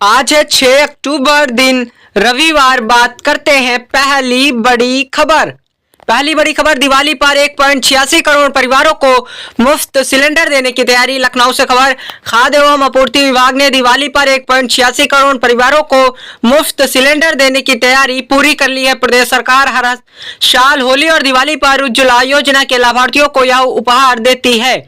आज है 6 अक्टूबर दिन रविवार। बात करते हैं पहली बड़ी खबर। दिवाली पर 1.86 करोड़ परिवारों को मुफ्त सिलेंडर देने की तैयारी। लखनऊ से खबर। खाद्य एवं आपूर्ति विभाग ने दिवाली पर 1.86 करोड़ परिवारों को मुफ्त सिलेंडर देने की तैयारी पूरी कर ली है। प्रदेश सरकार हर साल होली और दिवाली पर उज्ज्वला योजना के लाभार्थियों को यह उपहार देती है।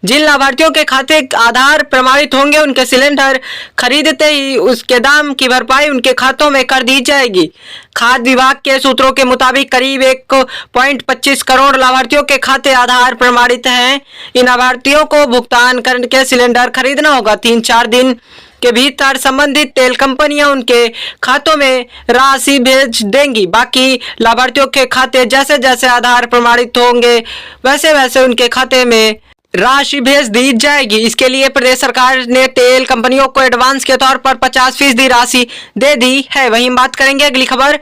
जिन लाभार्थियों के खाते आधार प्रमाणित होंगे उनके सिलेंडर खरीदते ही उसके दाम की भरपाई उनके खातों में कर दी जाएगी। खाद्य विभाग के सूत्रों के मुताबिक करीब 1.25 करोड़ लाभार्थियों के खाते आधार प्रमाणित हैं। इन लाभार्थियों को भुगतान करके सिलेंडर खरीदना होगा। 3-4 दिन के भीतर संबंधित तेल कंपनियां उनके खातों में राशि भेज देंगी। बाकी लाभार्थियों के खाते जैसे जैसे आधार प्रमाणित होंगे वैसे वैसे उनके खाते में राशि भेज दी जाएगी। इसके लिए प्रदेश सरकार ने तेल कंपनियों को एडवांस के तौर पर 50% राशि दे दी है। वहीं बात करेंगे अगली खबर।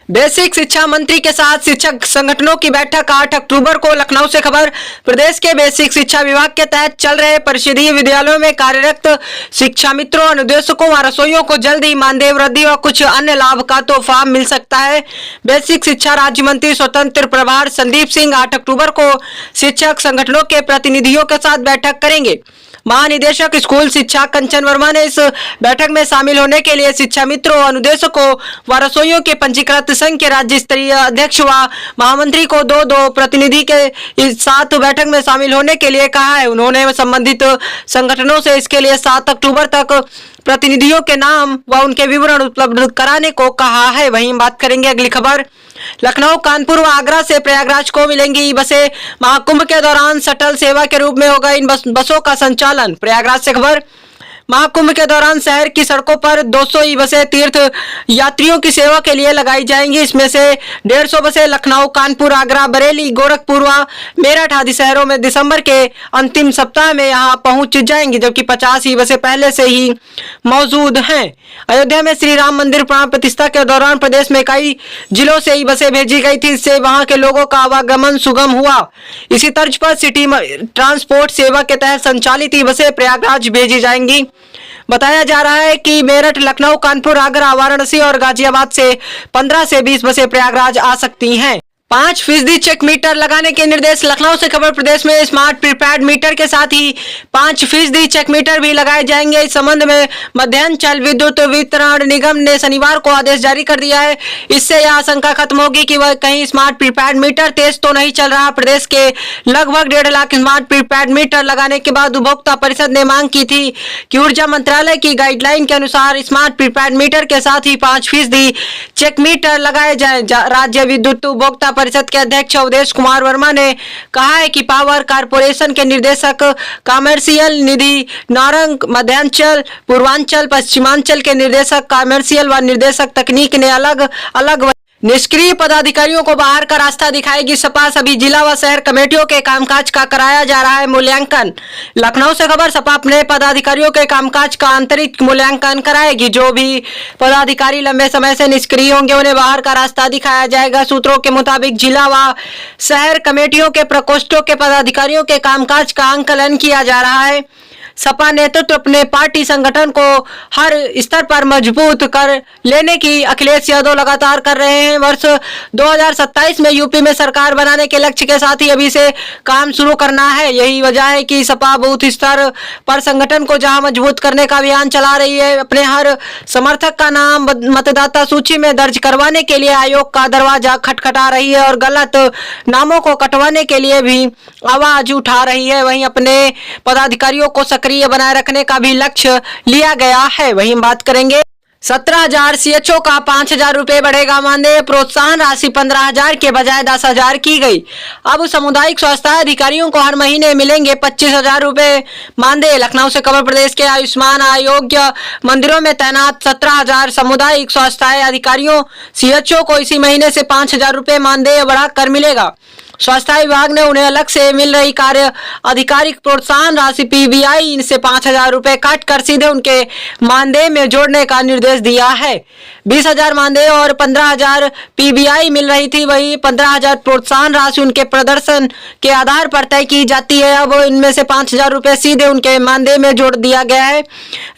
बेसिक शिक्षा मंत्री के साथ शिक्षक संगठनों की बैठक 8 अक्टूबर को। लखनऊ से खबर। प्रदेश के बेसिक शिक्षा विभाग के तहत चल रहे परिषदीय विद्यालयों में कार्यरत शिक्षा मित्रों, अनुदेशकों व रसोइयों को जल्द ही मानदेय वृद्धि और कुछ अन्य लाभ का तोहफा मिल सकता है। बेसिक शिक्षा राज्य मंत्री स्वतंत्र प्रभार संदीप सिंह 8 अक्टूबर को शिक्षक संगठनों के प्रतिनिधियों के साथ बैठक करेंगे। महानिदेशक स्कूल शिक्षा कंचन वर्मा ने इस बैठक में शामिल होने के लिए शिक्षा मित्रों, अनुदेशकों व रसोइयों के पंजीकृत संघ के राज्य स्तरीय अध्यक्ष व महामंत्री को दो प्रतिनिधि के इस साथ बैठक में शामिल होने के लिए कहा है। उन्होंने संबंधित संगठनों से इसके लिए 7 अक्टूबर तक प्रतिनिधियों के नाम व उनके विवरण उपलब्ध कराने को कहा है। वहीं बात करेंगे अगली खबर। लखनऊ, कानपुर व आगरा से प्रयागराज को मिलेंगी बसें। महाकुंभ के दौरान शटल सेवा के रूप में होगा इन बसों का संचालन। प्रयागराज से खबर। महाकुंभ के दौरान शहर की सड़कों पर 200 ई बसें तीर्थ यात्रियों की सेवा के लिए लगाई जाएंगी। इसमें से 150 बसें लखनऊ, कानपुर, आगरा, बरेली, गोरखपुर व मेरठ आदि शहरों में दिसंबर के अंतिम सप्ताह में यहां पहुंच जाएंगी, जबकि 50 ई बसें पहले से ही मौजूद हैं। अयोध्या में श्री राम मंदिर प्राण प्रतिष्ठा के दौरान प्रदेश में कई जिलों से ई बसें भेजी गई थी। इससे वहां के लोगों का आवागमन सुगम हुआ। इसी तर्ज पर सिटी ट्रांसपोर्ट सेवा के तहत संचालित ई बसें प्रयागराज भेजी जाएंगी। बताया जा रहा है कि मेरठ, लखनऊ, कानपुर, आगरा, वाराणसी और गाजियाबाद से 15 से 20 बसें प्रयागराज आ सकती हैं। 5% चेक मीटर लगाने के निर्देश। लखनऊ से खबर। प्रदेश में स्मार्ट प्रीपेड मीटर के साथ ही 5% चेक मीटर भी लगाए जाएंगे। इस संबंध में मध्यांचल विद्युत वितरण निगम ने शनिवार को आदेश जारी कर दिया है। इससे यह आशंका खत्म होगी कि वह कहीं स्मार्ट प्रीपेड मीटर तेज तो नहीं चल रहा। प्रदेश के लगभग 1.5 लाख स्मार्ट प्रीपेड मीटर लगाने के बाद उपभोक्ता परिषद ने मांग की थी कि ऊर्जा मंत्रालय की गाइडलाइन के अनुसार स्मार्ट प्रीपेड मीटर के साथ ही 5% चेक मीटर लगाए जाए। राज्य विद्युत उपभोक्ता परिषद के अध्यक्ष अवधेश कुमार वर्मा ने कहा है कि पावर कारपोरेशन के निदेशक कॉमर्शियल निधि नारंग, मध्यांचल, पूर्वांचल, पश्चिमांचल के निदेशक कॉमर्शियल व निदेशक तकनीक ने अलग अलग निष्क्रिय पदाधिकारियों को बाहर का रास्ता दिखाएगी। सपा सभी जिला व शहर कमेटियों के कामकाज का कराया जा रहा है मूल्यांकन। लखनऊ से खबर। सपा अपने पदाधिकारियों के कामकाज का आंतरिक मूल्यांकन कराएगी। जो भी पदाधिकारी लंबे समय से निष्क्रिय होंगे उन्हें बाहर का रास्ता दिखाया जाएगा। सूत्रों के मुताबिक जिला व शहर कमेटियों के प्रकोष्ठों के पदाधिकारियों के कामकाज का आंकलन किया जा रहा है। सपा नेतृत्व अपने पार्टी संगठन को हर स्तर पर मजबूत कर लेने की अखिलेश यादव लगातार कर रहे हैं। वर्ष 2027 में यूपी में सरकार बनाने के लक्ष्य के साथ ही अभी से काम शुरू करना है। यही वजह है कि सपा बूथ स्तर पर संगठन को जहां मजबूत करने का अभियान चला रही है। अपने हर समर्थक का नाम मतदाता सूची में दर्ज करवाने के लिए आयोग का दरवाजा खटखटा रही है और गलत नामों को कटवाने के लिए भी आवाज उठा रही है। वहीं अपने पदाधिकारियों को सक्रिय बनाए रखने का भी लक्ष्य लिया गया है। वहीं बात करेंगे। 17,000 सीएचओ का 5,000 रुपए बढ़ेगा मानदेय। प्रोत्साहन राशि 15,000 के बजाय 10,000 की गई। अब सामुदायिक स्वास्थ्य अधिकारियों को हर महीने मिलेंगे 25,000 रुपए मानदेय। लखनऊ से खबर। प्रदेश के आयुष्मान आरोग्य मंदिरों में तैनात 17,000 सामुदायिक स्वास्थ्य अधिकारियों सीएचओ को इसी महीने से 5,000 रुपए मानदेय बढ़ाकर मिलेगा। स्वास्थ्य विभाग ने उन्हें अलग से मिल रही कार्य आधिकारिक प्रोत्साहन राशि पीबीआई से 5,000 रुपए काट कर सीधे उनके मानदेय में जोड़ने का निर्देश दिया है। 20,000 मानदेय और 15,000 पीबीआई मिल रही थी, वही 15,000 प्रोत्साहन राशि उनके प्रदर्शन के आधार पर तय की जाती है। अब इनमें से 5,000 रुपए सीधे उनके मानदेय में जोड़ दिया गया है।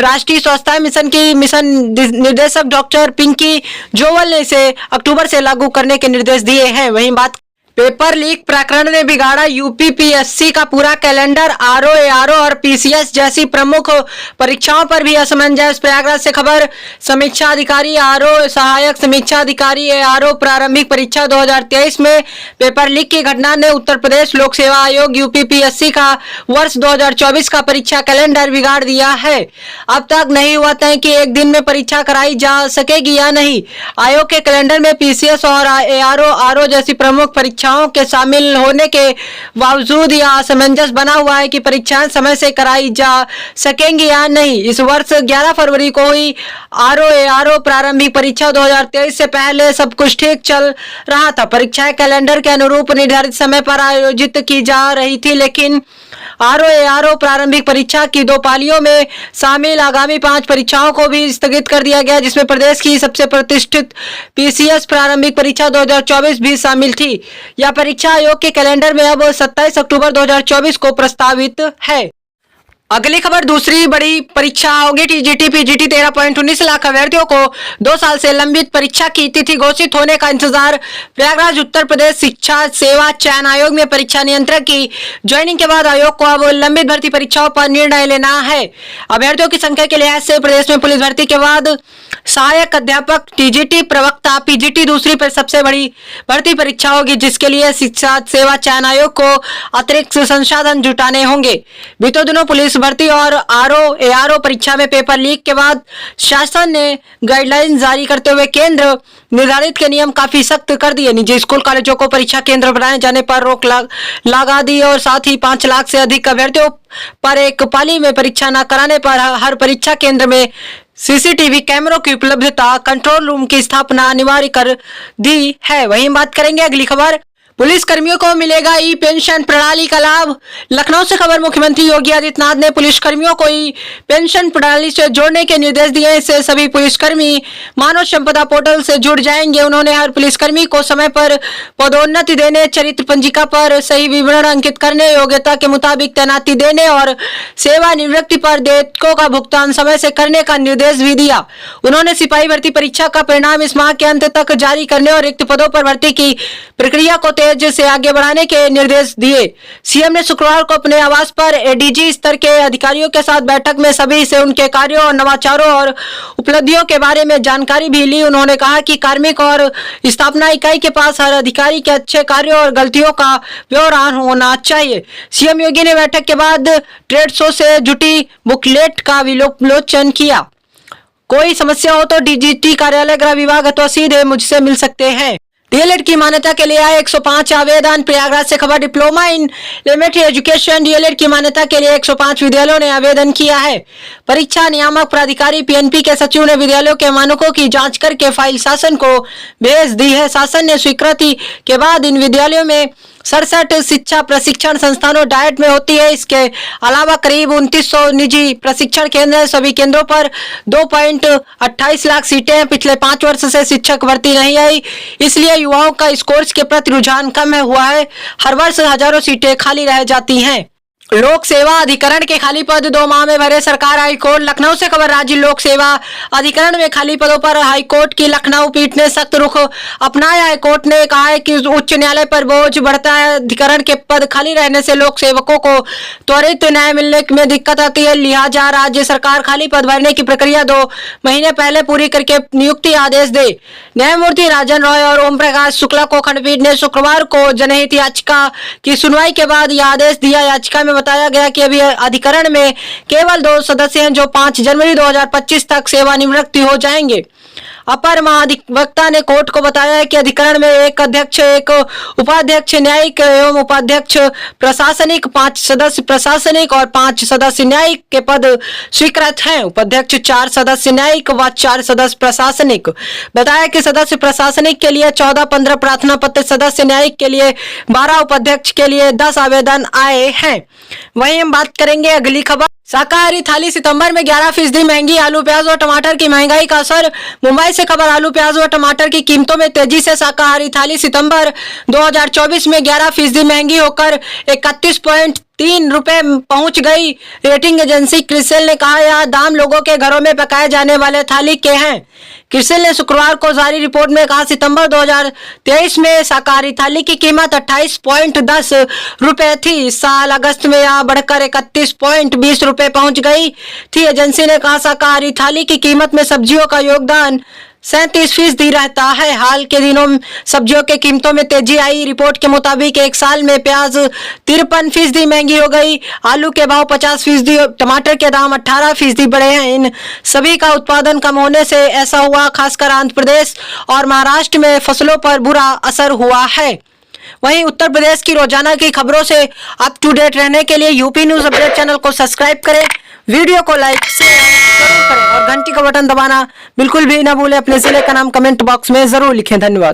राष्ट्रीय स्वास्थ्य मिशन की मिशन निर्देशक डॉक्टर पिंकी जोवल ने इसे अक्टूबर से लागू करने के निर्देश दिए हैं। वहीं बात पेपर लीक प्रकरण ने बिगाड़ा यूपीपीएससी का पूरा कैलेंडर। आरओ, एआरओ और पीसीएस जैसी प्रमुख परीक्षाओं पर भी असमंजस। प्रयागराज से खबर। समीक्षा अधिकारी आरओ, सहायक समीक्षा अधिकारी एआरओ प्रारंभिक परीक्षा 2023 में पेपर लीक की घटना ने उत्तर प्रदेश लोक सेवा आयोग यूपीपीएससी का वर्ष 2024 का परीक्षा कैलेंडर बिगाड़ दिया है। अब तक नहीं हुआ तय कि एक दिन में परीक्षा कराई जा सकेगी या नहीं। आयोग के कैलेंडर में पीसीएस और एआरओ, आरओ जैसी प्रमुख परीक्षाओं के शामिल होने के बावजूद यह असमंजस बना हुआ है कि परीक्षाएं समय से कराई जा सकेंगी या नहीं। इस वर्ष 11 फरवरी को हुई आरओ, एआरओ प्रारंभिक परीक्षा 2023 से पहले सब कुछ ठीक चल रहा था। परीक्षाएं कैलेंडर के अनुरूप निर्धारित समय पर आयोजित की जा रही थी, लेकिन आरओ, एआरओ प्रारंभिक परीक्षा की 2 पालियों में शामिल आगामी 5 परीक्षाओं को भी स्थगित कर दिया गया, जिसमें प्रदेश की सबसे प्रतिष्ठित पीसीएस प्रारंभिक परीक्षा 2024 भी शामिल थी। यह परीक्षा आयोग के कैलेंडर में अब 27 अक्टूबर 2024 को प्रस्तावित है। अगली खबर। दूसरी बड़ी परीक्षा होगी टीजीटी पीजीटी। 13.19 लाख अभ्यर्थियों को 2 साल से लंबित परीक्षा की तिथि घोषित होने का इंतजार। प्रयागराज उत्तर प्रदेश शिक्षा सेवा चयन आयोग में परीक्षा नियंत्रक की ज्वाइनिंग के बाद आयोग को अब लंबित भर्ती परीक्षाओं पर निर्णय लेना है। अभ्यर्थियों की संख्या के लिहाज से प्रदेश में पुलिस भर्ती के बाद सहायक अध्यापक टीजीटी, प्रवक्ता पीजीटी दूसरी पर सबसे बड़ी भर्ती परीक्षा होगी, जिसके लिए शिक्षा सेवा चयन आयोग को अतिरिक्त संसाधन जुटाने होंगे। बीते दिनों पुलिस भर्ती और आरओ, एआरओ परीक्षा में पेपर लीक के बाद शासन ने गाइडलाइन जारी करते हुए केंद्र निर्धारित के नियम काफी सख्त कर दिए। निजी स्कूल कॉलेजों को परीक्षा केंद्र बनाए जाने पर रोक लगा दी और साथ ही 5 लाख से अधिक अभ्यर्थियों पर एक पाली में परीक्षा न कराने पर हर परीक्षा केंद्र में सीसीटीवी कैमरों की उपलब्धता, कंट्रोल रूम की स्थापना अनिवार्य कर दी है। वहीं बात करेंगे अगली खबर। पुलिस कर्मियों को मिलेगा ई पेंशन प्रणाली का लाभ। लखनऊ से खबर। मुख्यमंत्री योगी आदित्यनाथ ने पुलिस कर्मियों को ई पेंशन प्रणाली से जोड़ने के निर्देश दिए। इससे सभी पुलिसकर्मी मानव संपदा पोर्टल से जुड़ जाएंगे। उन्होंने हर पुलिसकर्मी को समय पर पदोन्नति देने, चरित्र पंजिका पर सही विवरण अंकित करने, योग्यता के मुताबिक तैनाती देने और सेवानिवृत्ति पर देयकों का भुगतान समय से करने का निर्देश भी दिया। उन्होंने सिपाही भर्ती परीक्षा का परिणाम इस माह के अंत तक जारी करने और रिक्त पदों पर भर्ती की प्रक्रिया को तेज से आगे बढ़ाने के निर्देश दिए। सीएम ने शुक्रवार को अपने आवास पर एडीजी स्तर के अधिकारियों के साथ बैठक में सभी से उनके कार्यों और नवाचारों और उपलब्धियों के बारे में जानकारी भी ली। उन्होंने कहा कि कार्मिक और स्थापना इकाई के पास हर अधिकारी के अच्छे कार्यों और गलतियों का ब्यौरा होना चाहिए। सीएम योगी ने बैठक के बाद ट्रेड शो से जुटी बुकलेट का विलोचन किया। कोई समस्या हो तो डीजीटी कार्यालय, गृह विभाग अथवा सीधे मुझसे मिल सकते हैं। डीएलएड की मान्यता के लिए आए 105 आवेदन। प्रयागराज से खबर। Diploma in elementary education DElEd की मान्यता के लिए 105 विद्यालयों ने आवेदन किया है। परीक्षा नियामक प्राधिकारी पीएनपी के सचिव ने विद्यालयों के मानकों की जांच करके फाइल शासन को भेज दी है। शासन ने स्वीकृति के बाद इन विद्यालयों में 67 शिक्षा प्रशिक्षण संस्थानों डाइट में होती है। इसके अलावा करीब 2900 निजी प्रशिक्षण केंद्र हैं। सभी केंद्रों पर 2.28 लाख सीटें हैं। पिछले 5 वर्ष से शिक्षक भर्ती नहीं आई, इसलिए युवाओं का इस कोर्स के प्रति रुझान कम हुआ है। हर वर्ष हजारों सीटें खाली रह जाती हैं। लोक सेवा अधिकरण के खाली पद 2 माह में भरे सरकार। हाईकोर्ट। लखनऊ से खबर। राज्य लोक सेवा अधिकरण में खाली पदों पर हाईकोर्ट की लखनऊ पीठ ने सख्त रुख अपनाया। हाईकोर्ट ने कहा है कि उच्च न्यायालय पर बोझ बढ़ता है। अधिकरण के पद खाली रहने से लोक सेवकों को त्वरित न्याय मिलने में दिक्कत आती है। लिहाजा राज्य सरकार खाली पद भरने की प्रक्रिया 2 महीने पहले पूरी करके नियुक्ति आदेश दे। न्यायमूर्ति राजन रॉय और ओम प्रकाश शुक्ला को खंडपीठ ने शुक्रवार को जनहित याचिका की सुनवाई के बाद यह आदेश दिया। याचिका में बताया गया कि अभी अधिकरण में केवल 2 सदस्य हैं जो 5 जनवरी 2025 तक सेवानिवृत्त हो जाएंगे। अपर महाधिवक्ता ने कोर्ट को बताया है कि अधिकरण में एक अध्यक्ष, एक उपाध्यक्ष न्यायिक एवं उपाध्यक्ष प्रशासनिक, 5 सदस्य प्रशासनिक और 5 सदस्य न्यायिक के पद स्वीकृत हैं। उपाध्यक्ष 4 सदस्य न्यायिक व 4 सदस्य प्रशासनिक। बताया कि सदस्य प्रशासनिक के लिए 14-15 प्रार्थना पत्र, सदस्य न्यायिक के लिए 12, उपाध्यक्ष के लिए 10 आवेदन आए हैं। वहीं हम बात करेंगे अगली खबर। शाकाहारी थाली सितंबर में 11% महंगी। आलू, प्याज और टमाटर की महंगाई का असर। मुंबई से खबर। आलू, प्याज और टमाटर की कीमतों में तेजी से। शाकाहारी थाली सितंबर 2024 में 11% महंगी होकर 31.3 रुपए पहुंच गई। रेटिंग एजेंसी क्रिसिल ने कहा यह दाम लोगों के घरों में पकाए जाने वाले थाली के हैं। क्रिसिल ने शुक्रवार को जारी रिपोर्ट में कहा सितंबर 2023 में शाकाहारी थाली की कीमत 28.10 रुपए थी। इस साल अगस्त में यह बढ़कर 31.20 रुपए पहुंच गई थी। एजेंसी ने कहा शाकाहारी थाली की कीमत में सब्जियों का योगदान 37% रहता है। हाल के दिनों में सब्जियों के कीमतों में तेजी आई। रिपोर्ट के मुताबिक एक साल में प्याज 53% महंगी हो गई, आलू के भाव 50%, टमाटर के दाम 18% बढ़े हैं। इन सभी का उत्पादन कम होने से ऐसा हुआ। खासकर आंध्र प्रदेश और महाराष्ट्र में फसलों पर बुरा असर हुआ है। वहीं उत्तर प्रदेश की रोजाना की खबरों से अप टू डेट रहने के लिए यूपी न्यूज अपडेट चैनल को सब्सक्राइब करें, वीडियो को लाइक शेयर जरूर करें और घंटी का बटन दबाना बिल्कुल भी ना भूलें। अपने जिले का नाम कमेंट बॉक्स में जरूर लिखें। धन्यवाद।